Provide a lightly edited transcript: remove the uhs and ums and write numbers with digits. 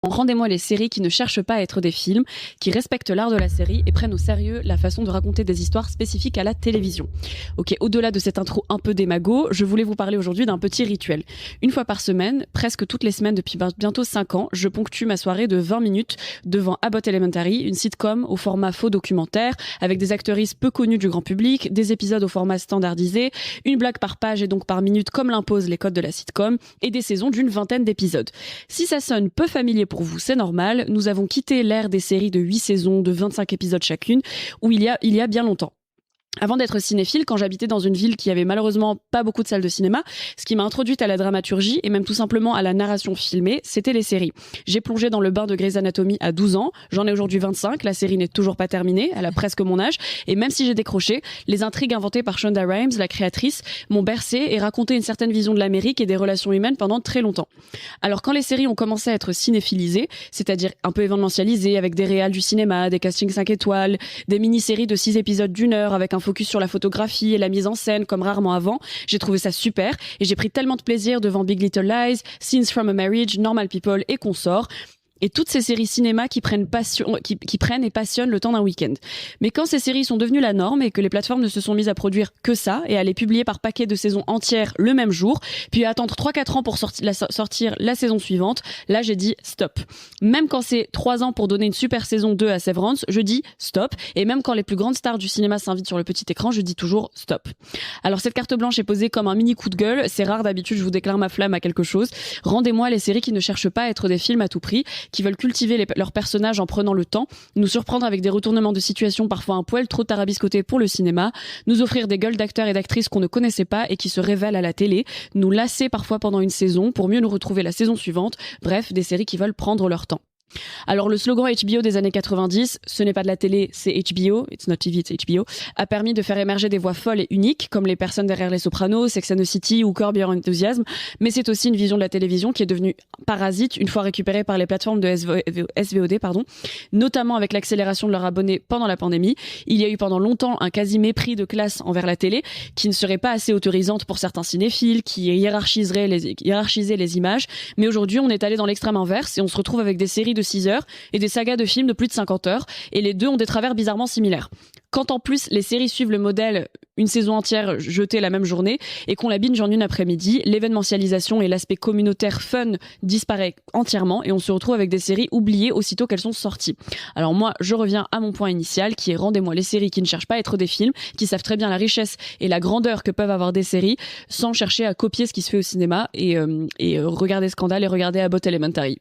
Rendez-moi les séries qui ne cherchent pas à être des films, qui respectent l'art de la série et prennent au sérieux la façon de raconter des histoires spécifiques à la télévision. Ok, au-delà de cette intro un peu démago, je voulais vous parler aujourd'hui d'un petit rituel. Une fois par semaine, presque toutes les semaines depuis bientôt 5 ans, je ponctue ma soirée de 20 minutes devant Abbott Elementary, une sitcom au format faux documentaire, avec des actrices peu connues du grand public, des épisodes au format standardisé, une blague par page et donc par minute comme l'imposent les codes de la sitcom, et des saisons d'une 20aine d'épisodes. Si ça sonne peu familier pour vous, c'est normal, nous avons quitté l'ère des séries de 8 saisons de 25 épisodes chacune, où il y a bien longtemps. Avant d'être cinéphile, quand j'habitais dans une ville qui avait malheureusement pas beaucoup de salles de cinéma, ce qui m'a introduite à la dramaturgie et même tout simplement à la narration filmée, c'était les séries. J'ai plongé dans le bain de Grey's Anatomy à 12 ans, j'en ai aujourd'hui 25, la série n'est toujours pas terminée, elle a presque mon âge, et même si j'ai décroché, les intrigues inventées par Shonda Rhimes, la créatrice, m'ont bercé et raconté une certaine vision de l'Amérique et des relations humaines pendant très longtemps. Alors quand les séries ont commencé à être cinéphilisées, c'est-à-dire un peu événementialisées, avec des réals du cinéma, des castings 5 étoiles, des mini-séries de 6 épisodes d'1 heure avec un focus sur la photographie et la mise en scène comme rarement avant. J'ai trouvé ça super et j'ai pris tellement de plaisir devant Big Little Lies, Scenes from a Marriage, Normal People et consorts. Et toutes ces séries cinéma qui prennent et passionnent le temps d'un week-end. Mais quand ces séries sont devenues la norme et que les plateformes ne se sont mises à produire que ça et à les publier par paquet de saisons entières le même jour, puis à attendre 3-4 ans pour sortir la saison suivante, là j'ai dit stop. Même quand c'est 3 ans pour donner une super saison 2 à Severance, je dis stop. Et même quand les plus grandes stars du cinéma s'invitent sur le petit écran, je dis toujours stop. Alors cette carte blanche est posée comme un mini coup de gueule. C'est rare, d'habitude je vous déclare ma flamme à quelque chose. Rendez-moi les séries qui ne cherchent pas à être des films à tout prix, qui veulent cultiver leurs personnages en prenant le temps, nous surprendre avec des retournements de situation parfois un poil trop tarabiscotés pour le cinéma, nous offrir des gueules d'acteurs et d'actrices qu'on ne connaissait pas et qui se révèlent à la télé, nous lasser parfois pendant une saison pour mieux nous retrouver la saison suivante, bref, des séries qui veulent prendre leur temps. Alors le slogan HBO des années 90, ce n'est pas de la télé, c'est HBO, it's not TV, it's HBO, a permis de faire émerger des voix folles et uniques, comme les personnes derrière Les Sopranos, Sex and the City ou Curb Your Enthusiasm, mais c'est aussi une vision de la télévision qui est devenue parasite une fois récupérée par les plateformes de SVOD, notamment avec l'accélération de leurs abonnés pendant la pandémie. Il y a eu pendant longtemps un quasi mépris de classe envers la télé, qui ne serait pas assez autorisante pour certains cinéphiles, qui hiérarchisaient les images, mais aujourd'hui on est allé dans l'extrême inverse et on se retrouve avec des séries de 6 heures et des sagas de films de plus de 50 heures, et les deux ont des travers bizarrement similaires. Quand en plus les séries suivent le modèle une saison entière jetée la même journée et qu'on la binge en une après-midi, l'événementialisation et l'aspect communautaire fun disparaît entièrement et on se retrouve avec des séries oubliées aussitôt qu'elles sont sorties. Alors moi, je reviens à mon point initial qui est rendez-moi les séries qui ne cherchent pas à être des films, qui savent très bien la richesse et la grandeur que peuvent avoir des séries sans chercher à copier ce qui se fait au cinéma et regarder Scandale et regarder Abbott Elementary.